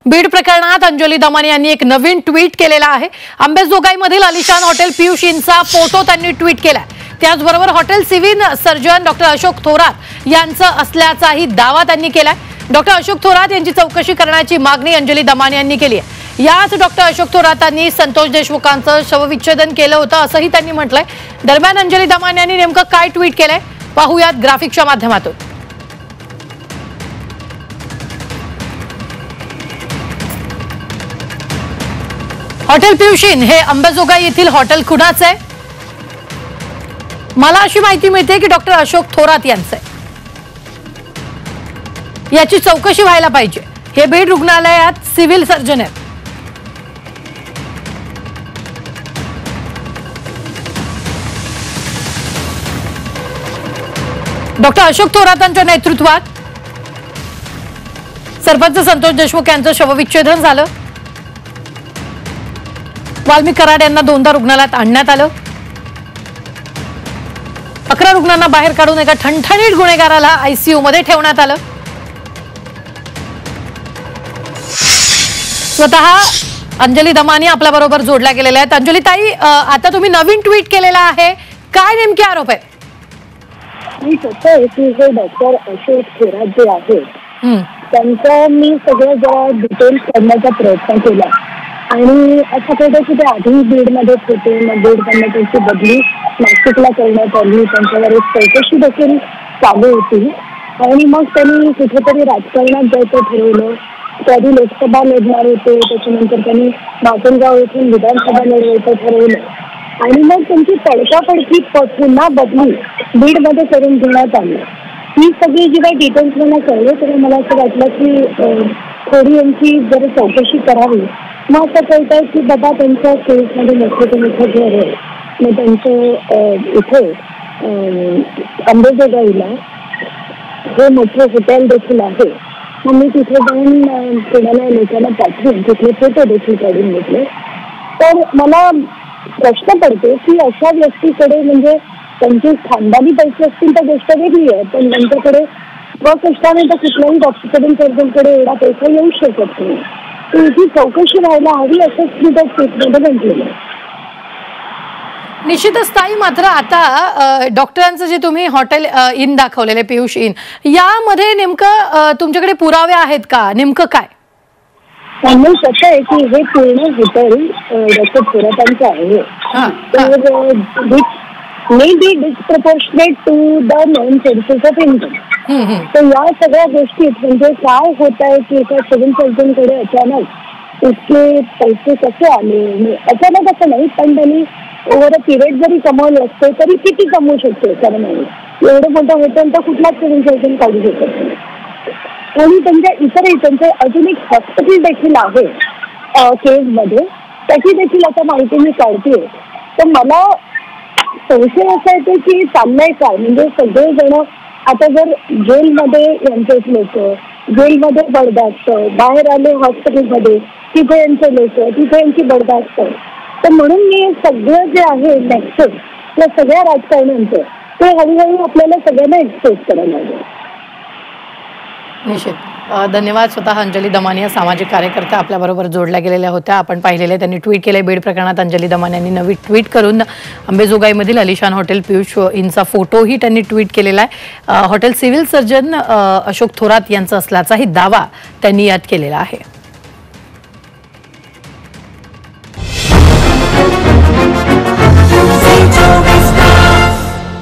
बीड प्रकरणात अंजली दमानी यांनी एक नवीन ट्विट केलेला आहे। अंबेजोगाईमधील आलिशान हॉटेल पियुष इनचा फोटो त्यांनी ट्विट केलाय। त्याचबरोबर hotel civil surgeon doctor Ashok Thorat यांचा असल्याचाही दावा त्यांनी केलाय। डॉक्टर अशोक थोरात यांची चौकशी करण्याची मागणी अंजली दमानी यांनी केली आहे। याच डॉक्टर अशोक थोरातांनी संतोष देशमुखांचं शवविच्छेदन केलं होतं असंही त्यांनी म्हटलंय। दरम्यान अंजली दमानी यांनी नेमकं काय ट्विट केलंय पाहूयात ग्राफिकच्या माध्यमातून। हॉटेल पियुष इन हे अंबेजोगाई येथील हॉटेल कुणाचं आहे? मला अशी माहिती मिळते की डॉक्टर अशोक थोरात यांचं आहे। याची चौकशी व्हायला पाहिजे। हे बीड रुग्णालयात सिव्हिल सर्जन आहेत। डॉक्टर अशोक थोरातांच्या नेतृत्वात सरपंच संतोष देशमुख यांचं शवविच्छेदन झालं। वाल्मिक कराड यांना दोनदा रुग्णालयात आणण्यात आलं। 11 रुग्णांना बाहेर काढून एका ठणठणीत गुन्हेगाराला आयसीयू मध्ये ठेवण्यात आलं। स्वतः अंजली दमानी आपल्या बरोबर जोडल्या गेलेल्या आहेत। अंजली ताई, आता तुम्ही नवीन ट्विट केलेला आहे, काय नेमके आरोप आहे? मी कसं आहे की हे डॉक्टर अशोक थोरात जे आहे त्यांचा मी सगळं जरा डिटेल्स काढण्याचा प्रयत्न केला आणि असं कळतं की ते आधी बीडमध्येच होते, मग बीडमधनं त्यांची बदली नाशिकला करण्यात आली। त्यांच्यावर एक चौकशी देखील चालू होती आणि मग त्यांनी कुठेतरी राजकारणात जायचं ठरवलं। त्याआधी लोकसभा लढणार होते, त्याच्यानंतर त्यांनी माजलगाव येथून विधानसभा लढवायचं ठरवलं आणि मग त्यांची तडकाफडकी पुन्हा बदली बीडमध्ये करून घेण्यात आली। ही सगळी जी काही डिटेल्स मला कळले तेव्हा मला असं वाटलं की थोडी यांची जर चौकशी करावी। मग असं कळत आहे की बाबा त्यांच्या केसमध्ये मोठं ते मोठं घर आहे, मग त्यांचं इथे अंबेजोगाईला हे मोठं हॉटेल देखील आहे। मग मी तिथे जाऊन कोणाला लोकांना पाठवून तिथले फोटो देखील काढून घेतले। तर मला प्रश्न पडतो की अशा व्यक्तीकडे म्हणजे त्यांचे खानदानी पैसे असतील तर गोष्ट वेगळी आहे, पण त्यांच्याकडे स्वकष्टाने तर कुठल्याही डॉक्टरकडून सर्जनकडे एवढा पैसा येऊ शकत नाही। ही चौकशी व्हायला हवी असंच मी त्या स्टेटमध्ये म्हटलेलं। निश्चितच ताई, मात्र आता डॉक्टरांचं जे तुम्ही हॉटेल इन दाखवलेले पियुष इन, यामध्ये नेमकं तुमच्याकडे पुरावे आहेत का? नेमकं काय? त्यामुळे कसं आहे की हे पूर्ण हॉटेल डॉक्टर थोरातांचं आहे, तर may be disproportionate to the known sources of income. तर या सगळ्या गोष्टीत म्हणजे काय होत आहे की एका सिव्हिल सर्जनकडे अचानक इतके पैसे कसे आले? अचानक असं नाही, पण त्यांनी ओव्हर अ पिरियड जरी कमवलं असते तरी किती कमवू शकतो? कारण एवढं मोठं हॉटेल तर कुठलाच सिव्हिल सर्जन काढू शकत नाही। आणि त्यांच्या इतरही त्यांचे अजून एक हॉस्पिटल देखील आहे केसमध्ये, त्याची देखील आता माहिती मी काढते। तर मला संशय असा येतो की चाललंय काय, म्हणजे सगळेजण आता जर जेलमध्ये यांचेच लोक, जेलमध्ये बडदास्त, बाहेर आले हॉस्पिटलमध्ये तिथे यांचे लोक, तिथे यांची बडदास्त, तर म्हणून मी सगळं जे आहे नेक्सस या सगळ्या राजकारण्यांचं ते हळूहळू आपल्याला सगळ्यांना एक्सपोज करायला लागेल। निश्चित धन्यवाद। स्वतः अंजली दमानी या सामाजिक कार्यकर्त्या आपल्या बरोबर जोडल्या गेलेल्या होत्या। आपण पाहिलेले त्यांनी ट्विट केले बीड प्रकरणात अंजली दमानी यांनी नवी ट्विट करून अंबेजोगाईमधील आलिशान हॉटेल पियुष इनचा फोटोही त्यांनी ट्विट केलेला आहे। Hotel civil surgeon Ashok Thorat यांचा असल्याचाही दावा त्यांनी यात केलेला आहे।